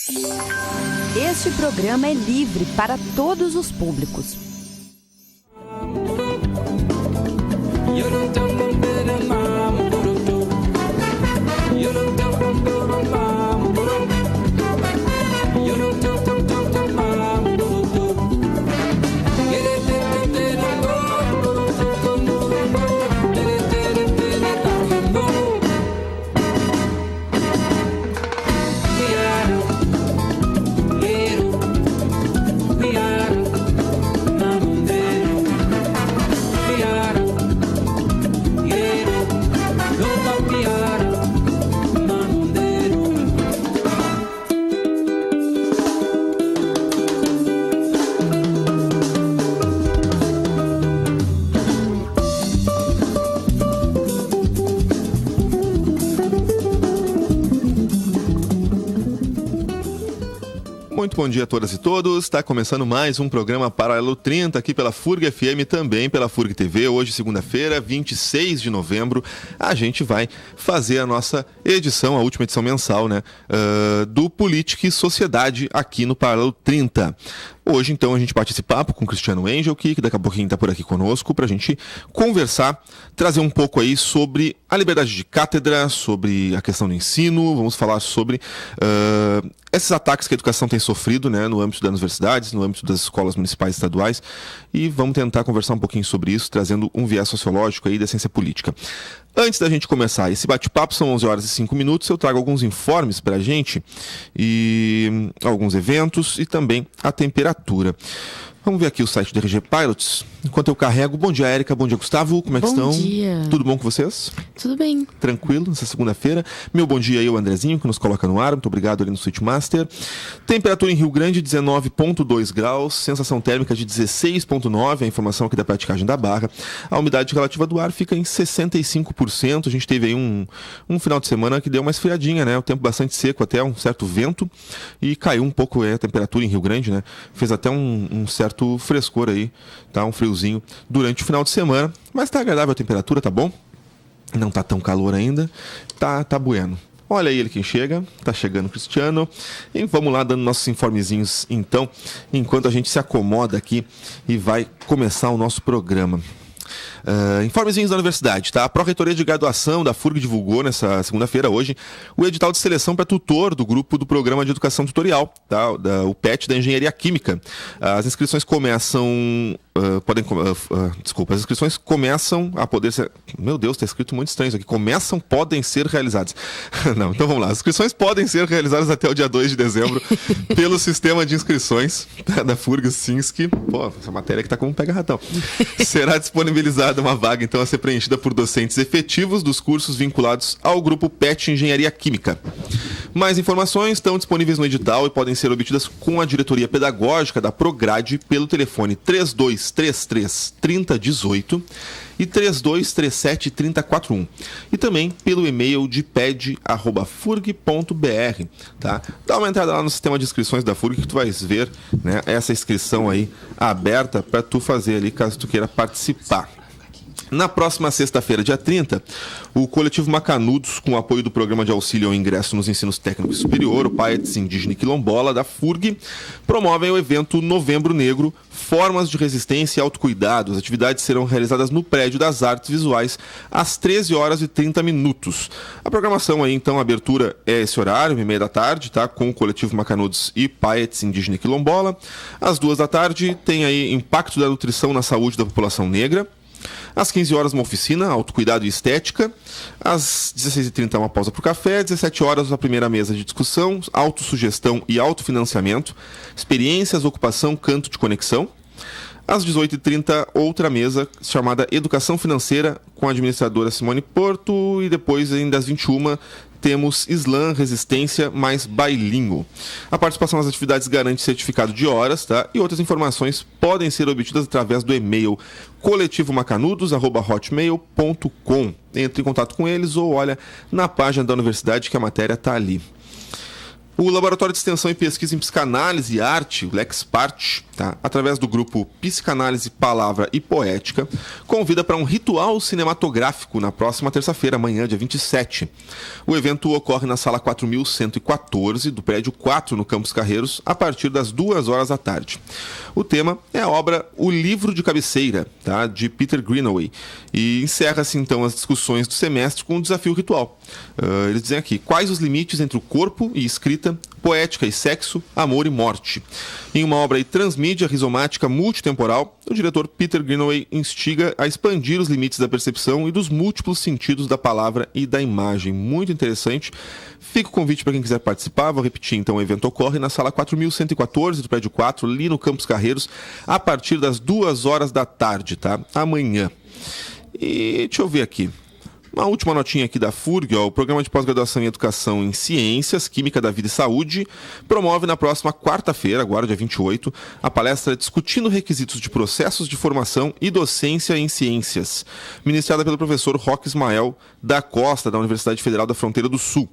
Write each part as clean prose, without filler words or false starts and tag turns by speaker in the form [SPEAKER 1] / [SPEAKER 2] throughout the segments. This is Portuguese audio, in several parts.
[SPEAKER 1] Este programa é livre para todos os públicos.
[SPEAKER 2] Muito bom dia a todas e todos. Está começando mais um programa Paralelo 30 aqui pela FURG FM, também pela FURG TV. Hoje, segunda-feira, 26 de novembro, a gente vai fazer a nossa edição, a última edição mensal, né, do Política e Sociedade aqui no Paralelo 30. Hoje, então, a gente bate esse papo com o Cristiano Engel, que daqui a pouquinho está por aqui conosco, para a gente conversar, trazer um pouco aí sobre a liberdade de cátedra, sobre a questão do ensino. Vamos falar sobre esses ataques que a educação tem sofrido, né, no âmbito das universidades, no âmbito das escolas municipais e estaduais, e vamos tentar conversar um pouquinho sobre isso, trazendo um viés sociológico aí da ciência política. Antes da gente começar esse bate-papo, são 11 horas e 5 minutos, eu trago alguns informes para a gente, e alguns eventos e também a temperatura. Vamos ver aqui o site do RG Pilots. Enquanto eu carrego, bom dia, Érica, bom dia, Gustavo, como é que estão?
[SPEAKER 3] Bom dia.
[SPEAKER 2] Tudo bom com vocês?
[SPEAKER 3] Tudo bem.
[SPEAKER 2] Tranquilo, nessa segunda-feira. Meu bom dia aí, o Andrezinho, que nos coloca no ar, muito obrigado ali no Switchmaster. Temperatura em Rio Grande, 19,2 graus, sensação térmica de 16,9, a informação aqui da praticagem da Barra. A umidade relativa do ar fica em 65%, a gente teve aí um final de semana que deu uma esfriadinha, né? O tempo bastante seco, até um certo vento, e caiu um pouco a temperatura em Rio Grande, né? Fez até um certo frescor aí, tá? Um friozinho durante o final de semana, mas tá agradável a temperatura, tá bom? Não tá tão calor ainda, tá bueno. Olha aí ele quem chega, tá chegando o Cristiano, e vamos lá dando nossos informezinhos então, enquanto a gente se acomoda aqui e vai começar o nosso programa. Informezinhos da universidade, tá? A Pró-Reitoria de Graduação da FURG divulgou nessa segunda-feira, hoje, o edital de seleção para tutor do grupo do Programa de Educação Tutorial, tá? O PET da Engenharia Química. As inscrições começam... as inscrições começam a poder ser... Meu Deus, está escrito muito estranho isso aqui. Podem ser realizadas. Não, então vamos lá. As inscrições podem ser realizadas até o dia 2 de dezembro pelo sistema de inscrições da FURG Sinski. Pô, essa matéria que tá como um pega-ratão. Será disponibilizada uma vaga, então, a ser preenchida por docentes efetivos dos cursos vinculados ao grupo PET Engenharia Química. Mais informações estão disponíveis no edital e podem ser obtidas com a diretoria pedagógica da Prograde pelo telefone 3233 3018 e 3237 3041. E também pelo e-mail de ped@furg.br, tá? Dá uma entrada lá no sistema de inscrições da FURG que tu vais ver, né, essa inscrição aí aberta para tu fazer ali caso tu queira participar. Na próxima sexta-feira, dia 30, o coletivo Macanudos, com o apoio do Programa de Auxílio ao Ingresso nos Ensinos Técnico e Superior, o PAETS Indígena e Quilombola, da FURG, promovem o evento Novembro Negro, Formas de Resistência e Autocuidado. As atividades serão realizadas no Prédio das Artes Visuais, às 13 horas e 30 minutos. A programação aí, então, a abertura é esse horário, 1h30 da tarde, tá? Com o coletivo Macanudos e PAETS Indígena e Quilombola. Às 2 da tarde, tem aí Impacto da Nutrição na Saúde da População Negra. Às 15 horas, uma oficina, autocuidado e estética. Às 16h30, uma pausa para o café. Às 17 horas, a primeira mesa de discussão, autossugestão e autofinanciamento. Experiências, ocupação, canto de conexão. Às 18h30, outra mesa chamada Educação Financeira, com a administradora Simone Porto. E depois, ainda às 21h, temos Islã, Resistência, mais Bailinho. A participação nas atividades garante certificado de horas, tá? E outras informações podem ser obtidas através do e-mail coletivomacanudos@hotmail.com. Entre em contato com eles ou olha na página da universidade que a matéria está ali. O Laboratório de Extensão e Pesquisa em Psicanálise e Arte, o LexPart, tá? Através do grupo Psicanálise, Palavra e Poética, convida para um ritual cinematográfico na próxima terça-feira, amanhã, dia 27. O evento ocorre na sala 4114 do prédio 4, no Campos Carreiros, a partir das 2 horas da tarde. O tema é a obra O Livro de Cabeceira, tá? De Peter Greenaway, e encerra-se então as discussões do semestre com um desafio ritual. Eles dizem aqui: quais os limites entre o corpo e escrita, poética e sexo, amor e morte? Em uma obra transmídia, rizomática, multitemporal, o diretor Peter Greenaway instiga a expandir os limites da percepção e dos múltiplos sentidos da palavra e da imagem. Muito interessante. Fica o convite para quem quiser participar. Vou repetir, então, o evento ocorre na sala 4114 do prédio 4, ali no Campos Carreiros, a partir das 2 horas da tarde, tá? Amanhã. E deixa eu ver aqui. Uma última notinha aqui da FURG, ó, o Programa de Pós-Graduação em Educação em Ciências, Química da Vida e Saúde, promove na próxima quarta-feira, agora dia 28, a palestra Discutindo Requisitos de Processos de Formação e Docência em Ciências, ministrada pelo professor Roque Ismael da Costa, da Universidade Federal da Fronteira do Sul.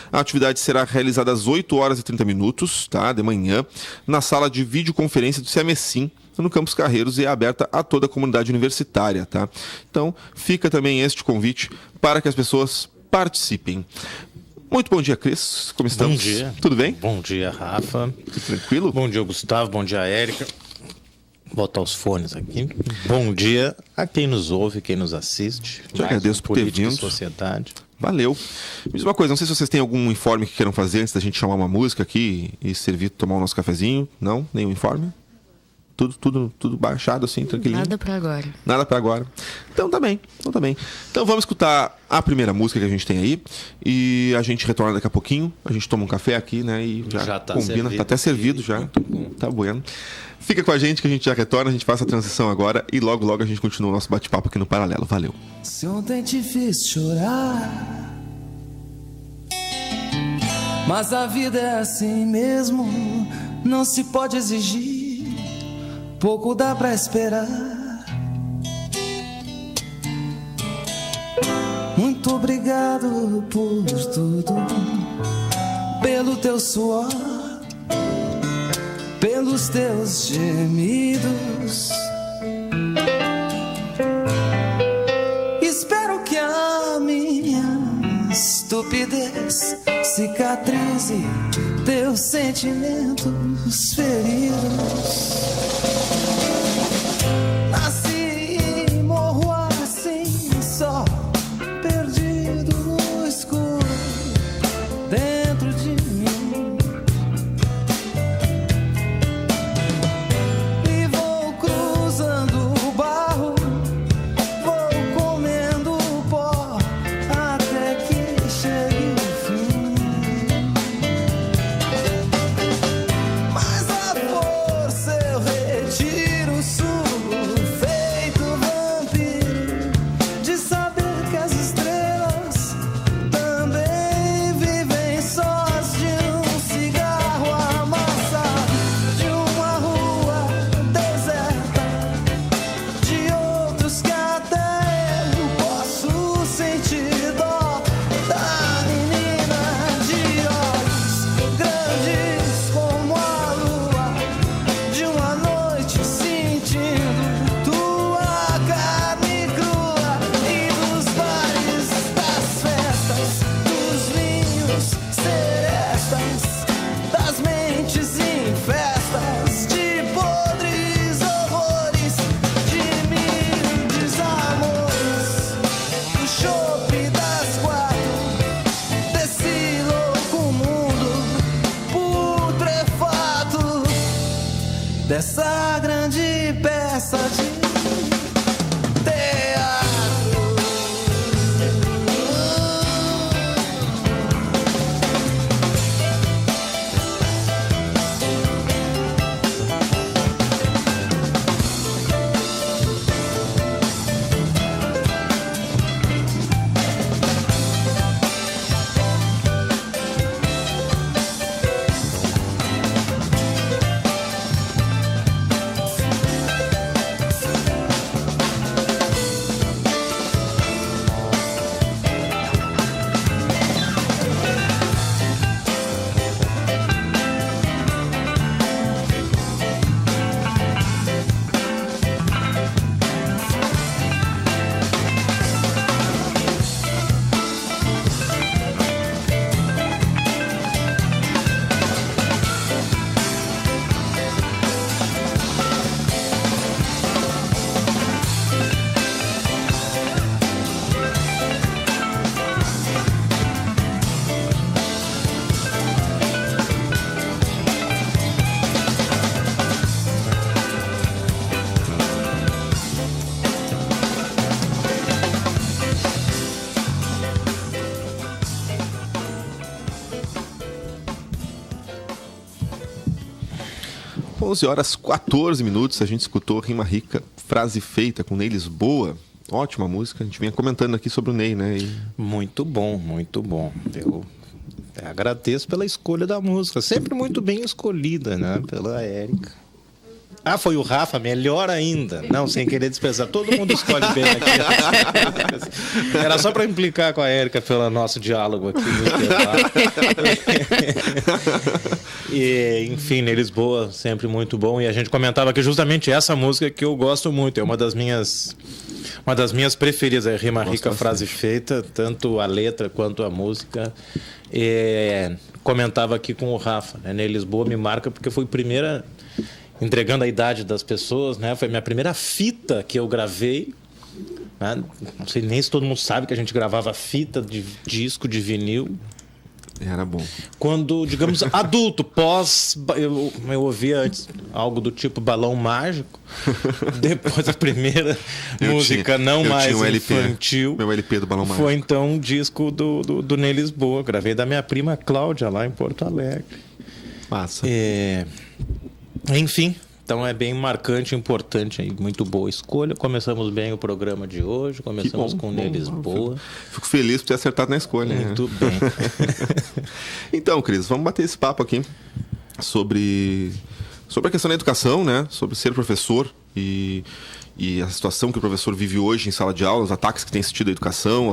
[SPEAKER 2] A atividade será realizada às 8 horas e 30 minutos, tá, de manhã, na sala de videoconferência do CMSIM, no Campos Carreiros, e é aberta a toda a comunidade universitária, tá? Então, fica também este convite para que as pessoas participem. Muito bom dia, Cris. Como estamos?
[SPEAKER 3] Bom dia.
[SPEAKER 2] Tudo bem?
[SPEAKER 3] Bom dia, Rafa.
[SPEAKER 2] Tranquilo?
[SPEAKER 3] Bom dia, Gustavo. Bom dia, Érica. Vou botar os fones aqui. Bom dia a quem nos ouve, quem nos assiste.
[SPEAKER 2] Te agradeço por ter vindo.
[SPEAKER 3] Sociedade.
[SPEAKER 2] Valeu. Me diz uma coisa, não sei se vocês têm algum informe que queiram fazer antes da gente chamar uma música aqui e servir, tomar o nosso cafezinho. Não? Nenhum informe? Tudo baixado assim, tranquilinho.
[SPEAKER 1] Nada pra agora.
[SPEAKER 2] Nada pra agora. Então tá bem. Então vamos escutar a primeira música que a gente tem aí. E a gente retorna daqui a pouquinho. A gente toma um café aqui, né? E já
[SPEAKER 3] tá
[SPEAKER 2] combina.
[SPEAKER 3] servido.
[SPEAKER 2] Tá até servido já. Tá bueno. Fica com a gente que a gente já retorna. A gente faz a transição agora. E logo a gente continua o nosso bate-papo aqui no Paralelo. Valeu.
[SPEAKER 4] Se ontem te fiz chorar, mas a vida é assim mesmo, não se pode exigir, pouco dá pra esperar. Muito obrigado por tudo, pelo teu suor, pelos teus gemidos. Espero que a minha estupidez cicatrize teus sentimentos feridos. Nasci e morro assim, só perdido no escuro dentro de mim. E vou cruzando o barro, vou comendo o pó até que chegue o fim. Mas a força eu retiro, sugo feito vampiro, de saber que as estrelas também vivem sós, de um cigarro amassado, de uma rua deserta, de outros que até eu posso sentir dó da menina de olhos grandes como a lua, de uma noite sentindo tua carne crua, e dos bares, das festas, dos vinhos serestas, das mentes em festas, de podres horrores, de mil desamores, do chope das 4, desse louco mundo putrefato, dessa grande peça de teatro.
[SPEAKER 2] 11h14, a gente escutou Rima Rica, Frase Feita, com Ney Lisboa. Ótima música, a gente vinha comentando aqui sobre o Ney, né?
[SPEAKER 3] Muito bom, muito bom. Eu agradeço pela escolha da música, sempre muito bem escolhida, né? Pela Érica. Ah, foi o Rafa, melhor ainda. Não, sem querer desprezar. Todo mundo escolhe bem aqui. Era só para implicar com a Érica pelo nosso diálogo aqui no intervalo. E, enfim, Ney Lisboa, sempre muito bom. E a gente comentava que justamente essa música que eu gosto muito. É uma das minhas preferidas. É Rima Rica, Frase Feita. Tanto a letra quanto a música. E comentava aqui com o Rafa, né? Ney Lisboa me marca porque foi a primeira... Entregando a idade das pessoas, né? Foi a minha primeira fita que eu gravei. Né? Não sei nem se todo mundo sabe que a gente gravava fita de disco de vinil.
[SPEAKER 2] Era bom.
[SPEAKER 3] Quando, digamos, adulto, eu ouvia antes algo do tipo Balão Mágico. Depois a primeira música não mais infantil.
[SPEAKER 2] Meu LP do Balão Mágico.
[SPEAKER 3] Foi então um disco do Ney Lisboa. Gravei da minha prima Cláudia, lá em Porto Alegre.
[SPEAKER 2] Massa.
[SPEAKER 3] Enfim, então é bem marcante, importante, muito boa escolha. Começamos bem o programa de hoje, começamos com o Ney Lisboa.
[SPEAKER 2] Fico feliz por ter acertado na escolha.
[SPEAKER 3] Muito bem.
[SPEAKER 2] Então, Cris, vamos bater esse papo aqui sobre a questão da educação, né? Sobre ser professor e a situação que o professor vive hoje em sala de aula, os ataques que tem sentido à educação,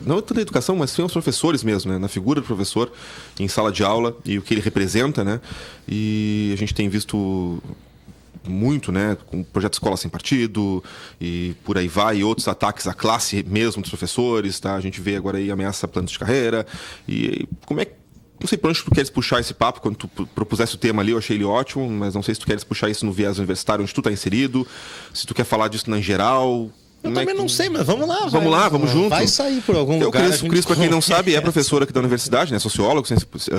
[SPEAKER 2] não tanto a educação, mas sim aos professores mesmo, né? Na figura do professor em sala de aula e o que ele representa, né? E a gente tem visto muito, né? Com o projeto Escola Sem Partido e por aí vai, e outros ataques à classe mesmo dos professores, tá? A gente vê agora aí ameaça a planos de carreira. E como é que... Não sei por onde tu queres puxar esse papo. Quando tu propusesse o tema ali, eu achei ele ótimo, mas não sei se tu queres puxar isso no viés universitário onde tu tá inserido, se tu quer falar disso em geral.
[SPEAKER 3] Eu também não sei, mas vamos lá.
[SPEAKER 2] Vamos junto.
[SPEAKER 3] Vai sair por algum lugar.
[SPEAKER 2] O Cris, para quem não sabe, é professor aqui da universidade, né? Sociólogo,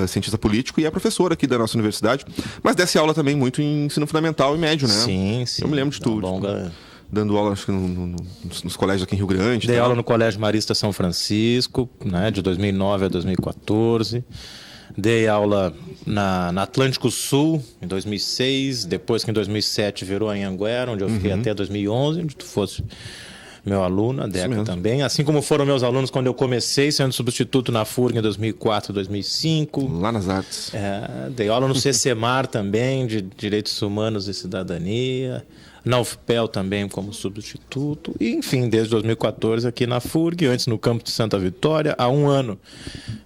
[SPEAKER 2] cientista político, e é professor aqui da nossa universidade, mas desce aula também muito em ensino fundamental e médio, né?
[SPEAKER 3] Sim.
[SPEAKER 2] Eu me lembro de tudo. Dando aula, acho que nos colégios aqui em Rio Grande.
[SPEAKER 3] Dei aula no Colégio Marista São Francisco, né? De 2009 a 2014. Dei aula na Atlântico Sul, em 2006, depois que em 2007 virou a Anhanguera, onde eu fiquei até 2011, onde tu fosse meu aluno, a Deca também. Assim como foram meus alunos quando eu comecei sendo substituto na FURG em 2004, 2005.
[SPEAKER 2] Lá nas artes.
[SPEAKER 3] Dei aula no CCMAR também, de Direitos Humanos e Cidadania. Na UFPEL também como substituto. E, enfim, desde 2014 aqui na FURG, antes no campus de Santa Vitória, há 1 ano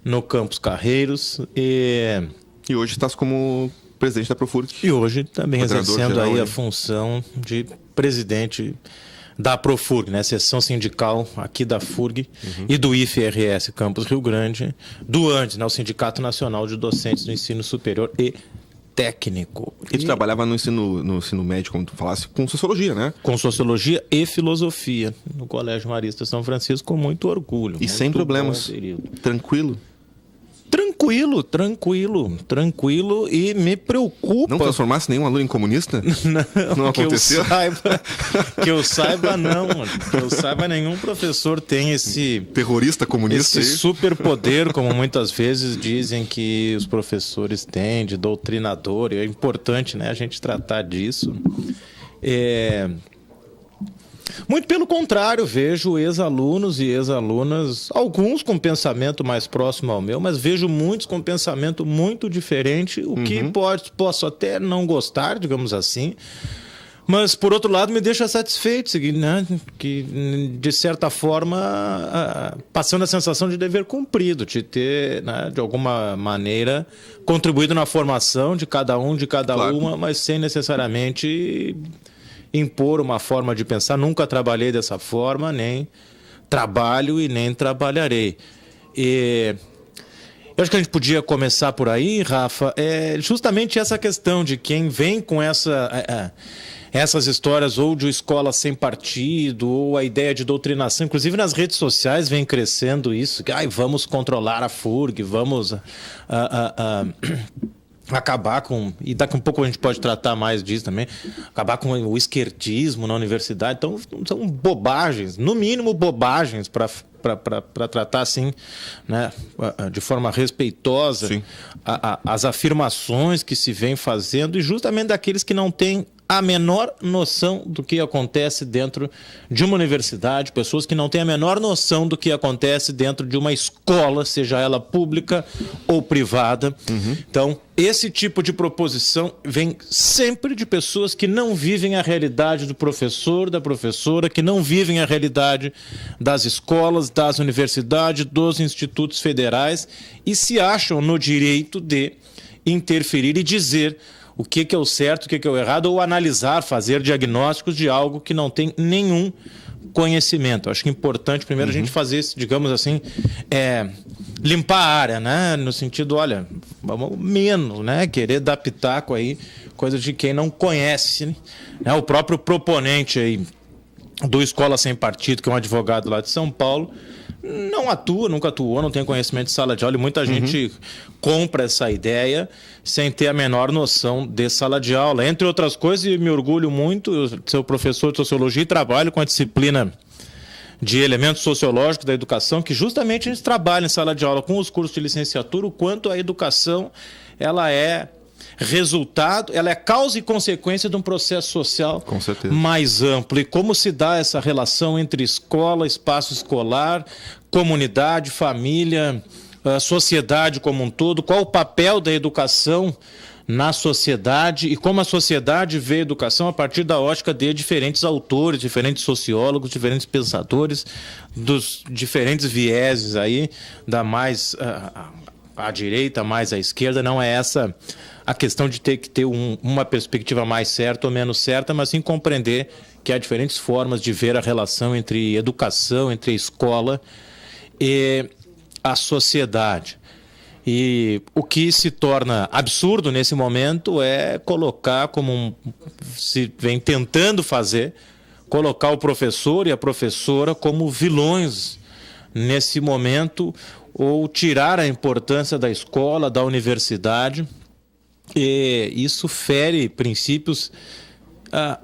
[SPEAKER 3] no campus Carreiros. E
[SPEAKER 2] hoje estás como presidente da Profurg.
[SPEAKER 3] E hoje também exercendo aí a
[SPEAKER 2] hein?
[SPEAKER 3] função de presidente da Profurg, né? Seção sindical aqui da FURG e do IFRS Campus Rio Grande, do ANDES, né? O Sindicato Nacional de Docentes do Ensino Superior e Técnico.
[SPEAKER 2] E tu trabalhava no ensino médio, como tu falasse, com sociologia, né?
[SPEAKER 3] Com sociologia e filosofia, no Colégio Marista São Francisco, com muito orgulho.
[SPEAKER 2] E sem problemas. Tranquilo?
[SPEAKER 3] Tranquilo, e me preocupa.
[SPEAKER 2] Não transformasse nenhum aluno em comunista? Não aconteceu?
[SPEAKER 3] Que eu saiba, não. Que eu saiba, nenhum professor tem esse...
[SPEAKER 2] Terrorista comunista?
[SPEAKER 3] Esse superpoder, como muitas vezes dizem que os professores têm, de doutrinador. E é importante, né, a gente tratar disso. Muito pelo contrário, vejo ex-alunos e ex-alunas, alguns com pensamento mais próximo ao meu, mas vejo muitos com pensamento muito diferente, o que posso até não gostar, digamos assim, mas por outro lado me deixa satisfeito, né? Que de certa forma passando a sensação de dever cumprido, de ter, né, de alguma maneira contribuído na formação de cada um, de cada uma, mas sem necessariamente impor uma forma de pensar. Nunca trabalhei dessa forma, nem trabalho e nem trabalharei. E eu acho que a gente podia começar por aí, Rafa, justamente essa questão de quem vem com essas histórias ou de escola sem partido, ou a ideia de doutrinação, inclusive nas redes sociais vem crescendo isso, que vamos controlar a FURG, vamos acabar com, e daqui a um pouco a gente pode tratar mais disso também, acabar com o esquerdismo na universidade. Então são bobagens, no mínimo bobagens, para para tratar assim, né, de forma respeitosa as afirmações que se vem fazendo, e justamente daqueles que não têm a menor noção do que acontece dentro de uma universidade, pessoas que não têm a menor noção do que acontece dentro de uma escola, seja ela pública ou privada. Então, esse tipo de proposição vem sempre de pessoas que não vivem a realidade do professor, da professora, que não vivem a realidade das escolas, das universidades, dos institutos federais, e se acham no direito de interferir e dizer o que é o certo, o que é o errado, ou analisar, fazer diagnósticos de algo que não tem nenhum conhecimento. Acho que é importante primeiro a gente fazer isso, digamos assim, limpar a área, né? No sentido, olha, vamos menos, né? Querer dar pitaco aí, coisa de quem não conhece, né? O próprio proponente aí do Escola Sem Partido, que é um advogado lá de São Paulo, não atua, nunca atuou, não tem conhecimento de sala de aula, e muita gente compra essa ideia sem ter a menor noção de sala de aula. Entre outras coisas, e me orgulho muito, eu sou professor de sociologia e trabalho com a disciplina de elementos sociológicos da educação, que justamente a gente trabalha em sala de aula com os cursos de licenciatura, o quanto a educação ela é resultado, ela é causa e consequência de um processo social mais amplo. E como se dá essa relação entre escola, espaço escolar, comunidade, família, sociedade como um todo, qual o papel da educação na sociedade e como a sociedade vê a educação a partir da ótica de diferentes autores, diferentes sociólogos, diferentes pensadores, dos diferentes vieses aí, da mais à direita, mais à esquerda. Não é essa a questão de ter que ter uma perspectiva mais certa ou menos certa, mas sim compreender que há diferentes formas de ver a relação entre educação, entre a escola e a sociedade. E o que se torna absurdo nesse momento é colocar, como se vem tentando fazer, colocar o professor e a professora como vilões nesse momento, ou tirar a importância da escola, da universidade. E isso fere princípios,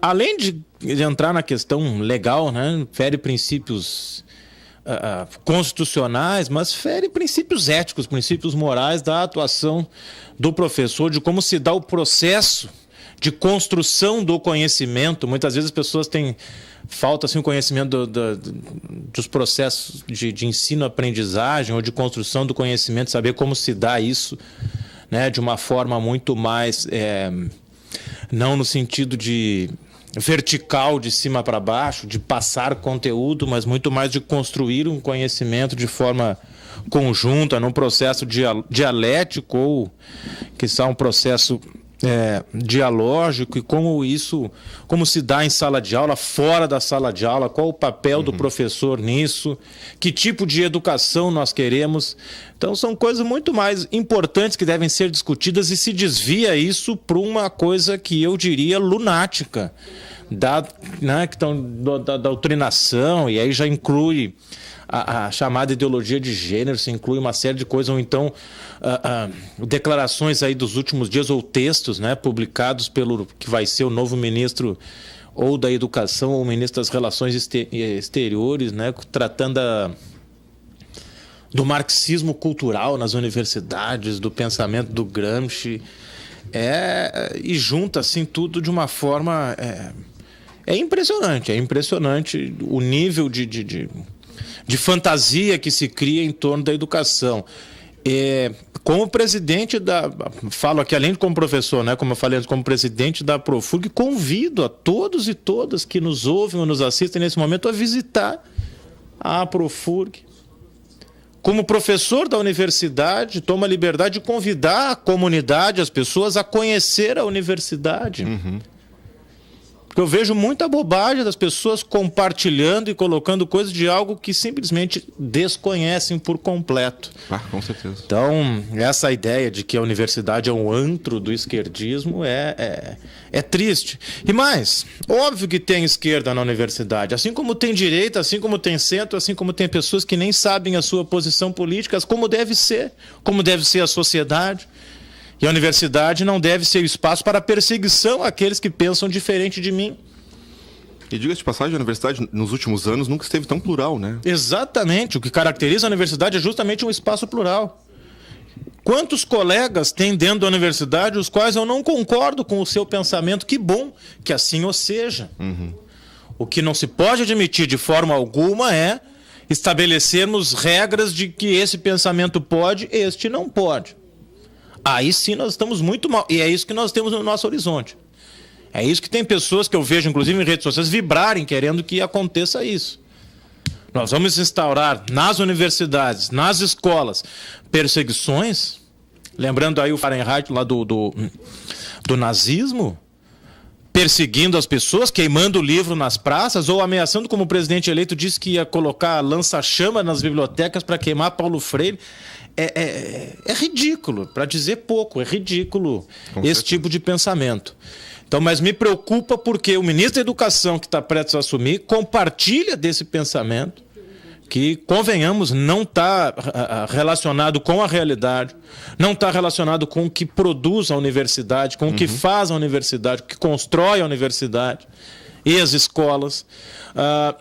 [SPEAKER 3] além de entrar na questão legal, né? Fere princípios constitucionais, mas fere princípios éticos, princípios morais da atuação do professor, de como se dá o processo de construção do conhecimento. Muitas vezes as pessoas têm falta assim, o conhecimento dos processos de ensino-aprendizagem ou de construção do conhecimento, saber como se dá isso, né, de uma forma muito mais, não no sentido de vertical, de cima para baixo, de passar conteúdo, mas muito mais de construir um conhecimento de forma conjunta, num processo dialético, ou que seja um processo dialógico, e como se dá em sala de aula, fora da sala de aula, qual o papel do professor nisso, que tipo de educação nós queremos. Então são coisas muito mais importantes que devem ser discutidas, e se desvia isso para uma coisa que eu diria lunática, da doutrinação, e aí já inclui a chamada ideologia de gênero, se inclui uma série de coisas, ou então declarações aí dos últimos dias, ou textos, né, publicados pelo que vai ser o novo ministro ou da Educação ou ministro das Relações Exteriores, né, tratando do marxismo cultural nas universidades, do pensamento do Gramsci, e junta assim tudo de uma forma é impressionante o nível de fantasia que se cria em torno da educação. Como presidente falo aqui além de como professor, né, como eu falei antes, como presidente da Profurg, convido a todos e todas que nos ouvem ou nos assistem nesse momento a visitar a Profurg. Como professor da universidade, tomo a liberdade de convidar a comunidade, as pessoas, a conhecer a universidade. Porque eu vejo muita bobagem das pessoas compartilhando e colocando coisas de algo que simplesmente desconhecem por completo.
[SPEAKER 2] Com certeza.
[SPEAKER 3] Então, essa ideia de que a universidade é um antro do esquerdismo é triste. E mais, óbvio que tem esquerda na universidade, assim como tem direita, assim como tem centro, assim como tem pessoas que nem sabem a sua posição política, como deve ser a sociedade. E a universidade não deve ser o espaço para perseguição àqueles que pensam diferente de mim.
[SPEAKER 2] E diga-se de passagem, a universidade nos últimos anos nunca esteve tão plural, né?
[SPEAKER 3] Exatamente. O que caracteriza a universidade é justamente um espaço plural. Quantos colegas tem dentro da universidade os quais eu não concordo com o seu pensamento? Que bom que assim o seja. O que não se pode admitir de forma alguma é estabelecermos regras de que esse pensamento pode, este não pode. Aí sim nós estamos muito mal. E é isso que nós temos no nosso horizonte. É isso que tem pessoas que eu vejo, inclusive em redes sociais, vibrarem querendo que aconteça isso. Nós vamos instaurar nas universidades, nas escolas, perseguições. Lembrando aí o Fahrenheit lá do nazismo, perseguindo as pessoas, queimando o livro nas praças, ou ameaçando, como o presidente eleito disse que ia colocar lança-chama nas bibliotecas para queimar Paulo Freire. É ridículo, para dizer pouco, é ridículo esse tipo de pensamento. Então, mas me preocupa porque o ministro da Educação, que está prestes a assumir, compartilha desse pensamento, que, convenhamos, não está relacionado com a realidade, não está relacionado com o que produz a universidade, com o que faz a universidade, o que constrói a universidade e as escolas.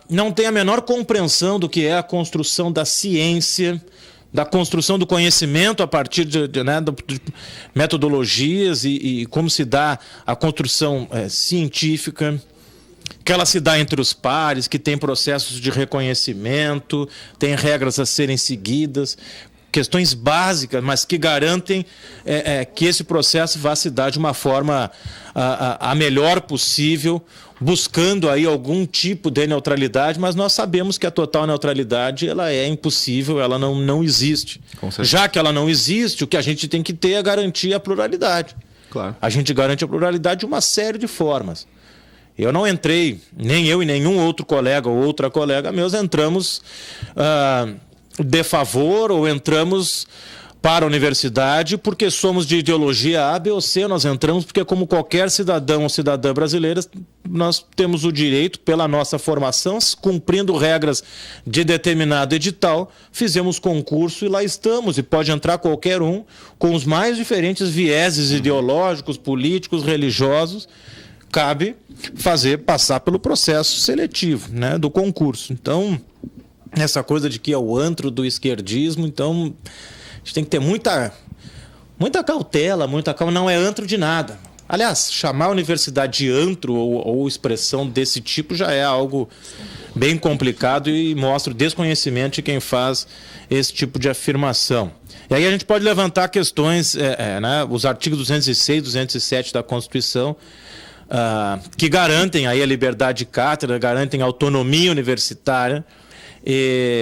[SPEAKER 3] Não tem a menor compreensão do que é a construção da ciência, da construção do conhecimento a partir de metodologias e como se dá a construção científica, que ela se dá entre os pares, que tem processos de reconhecimento, tem regras a serem seguidas, questões básicas, mas que garantem que esse processo vá se dar de uma forma a melhor possível, buscando aí algum tipo de neutralidade, mas nós sabemos que a total neutralidade ela é impossível, ela não existe. Já que ela não existe, o que a gente tem que ter é garantir a pluralidade.
[SPEAKER 2] Claro.
[SPEAKER 3] A gente garante a pluralidade de uma série de formas. Eu não entrei, nem eu e nenhum outro colega ou outra colega meus entramos de favor ou entramos para a universidade porque somos de ideologia A, B ou C. Nós entramos porque, como qualquer cidadão ou cidadã brasileira, nós temos o direito, pela nossa formação, cumprindo regras de determinado edital, fizemos concurso e lá estamos. E pode entrar qualquer um com os mais diferentes vieses ideológicos, políticos, religiosos. Cabe passar pelo processo seletivo, né, do concurso. Então, essa coisa de que é o antro do esquerdismo, então a gente tem que ter muita cautela, muita calma. Não é antro de nada. Aliás, chamar a universidade de antro ou expressão desse tipo já é algo bem complicado e mostra o desconhecimento de quem faz esse tipo de afirmação. E aí a gente pode levantar questões, os artigos 206, 207 da Constituição, que garantem aí a liberdade de cátedra, garantem a autonomia universitária.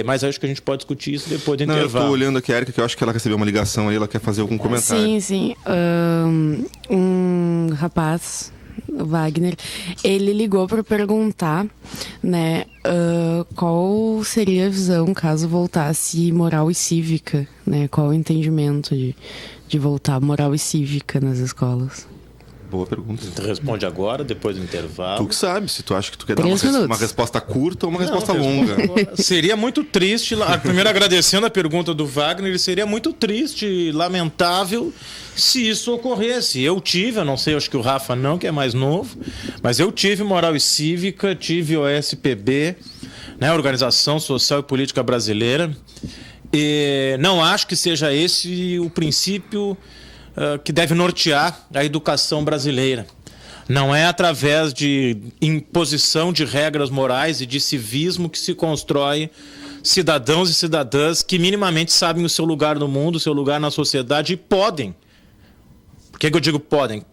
[SPEAKER 3] Mas acho que a gente pode discutir isso depois do intervalo.
[SPEAKER 2] Eu estou olhando aqui a Érica, que eu acho que ela recebeu uma ligação aí, ela quer fazer algum comentário.
[SPEAKER 5] Sim. Um rapaz, o Wagner, ele ligou para perguntar, né, qual seria a visão caso voltasse moral e cívica, né? Qual o entendimento de voltar moral e cívica nas escolas?
[SPEAKER 2] Boa pergunta.
[SPEAKER 3] Você responde agora, depois do intervalo.
[SPEAKER 2] Tu que sabe, se tu acha que tu quer
[SPEAKER 5] 3
[SPEAKER 2] dar
[SPEAKER 5] minutos.
[SPEAKER 2] uma resposta curta ou uma resposta longa.
[SPEAKER 3] Seria muito triste, primeiro agradecendo a pergunta do Wagner, seria muito triste e lamentável se isso ocorresse. Eu não sei, acho que o Rafa não, que é mais novo, mas eu tive moral e cívica, tive OSPB, né, Organização Social e Política Brasileira, e não acho que seja esse o princípio que deve nortear a educação brasileira. Não é através de imposição de regras morais e de civismo que se constrói cidadãos e cidadãs que minimamente sabem o seu lugar no mundo, o seu lugar na sociedade e podem. Por que eu digo podem?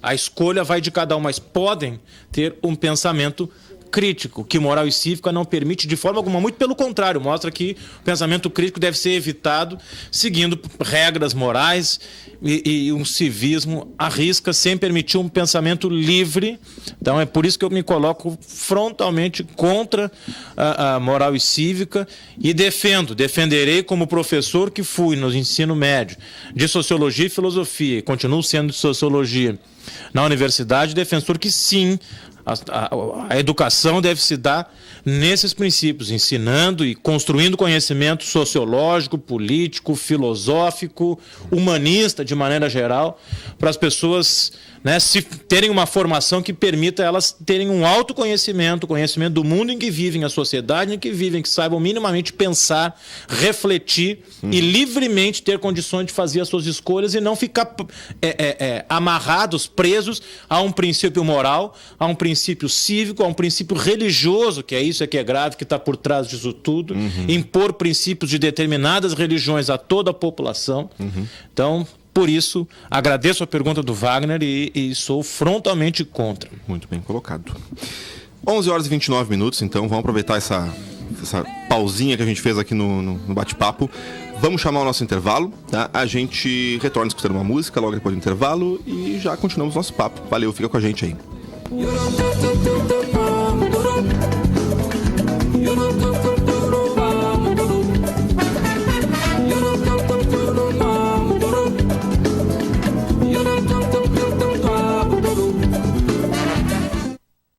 [SPEAKER 3] A escolha vai de cada um, mas podem ter um pensamento crítico, que moral e cívica não permite de forma alguma, muito pelo contrário, mostra que o pensamento crítico deve ser evitado seguindo regras morais e um civismo à risca, sem permitir um pensamento livre. Então é por isso que eu me coloco frontalmente contra a moral e cívica e defenderei como professor que fui no ensino médio de Sociologia e Filosofia, e continuo sendo de Sociologia na universidade, defensor que sim, A educação deve se dar nesses princípios, ensinando e construindo conhecimento sociológico, político, filosófico, humanista, de maneira geral, para as pessoas, né, se terem uma formação que permita elas terem um autoconhecimento, conhecimento do mundo em que vivem, a sociedade em que vivem, que saibam minimamente pensar, refletir e livremente ter condições de fazer as suas escolhas e não ficar amarrados, presos a um princípio moral, a um princípio cívico, a um princípio religioso, que é isso que é grave, que está por trás disso tudo, impor princípios de determinadas religiões a toda a população. Então, por isso, agradeço a pergunta do Wagner e sou frontalmente contra.
[SPEAKER 2] Muito bem colocado. 11 horas e 29 minutos, então vamos aproveitar essa pausinha que a gente fez aqui no bate-papo. Vamos chamar o nosso intervalo, tá? A gente retorna escutando uma música logo depois do intervalo e já continuamos nosso papo. Valeu, fica com a gente aí.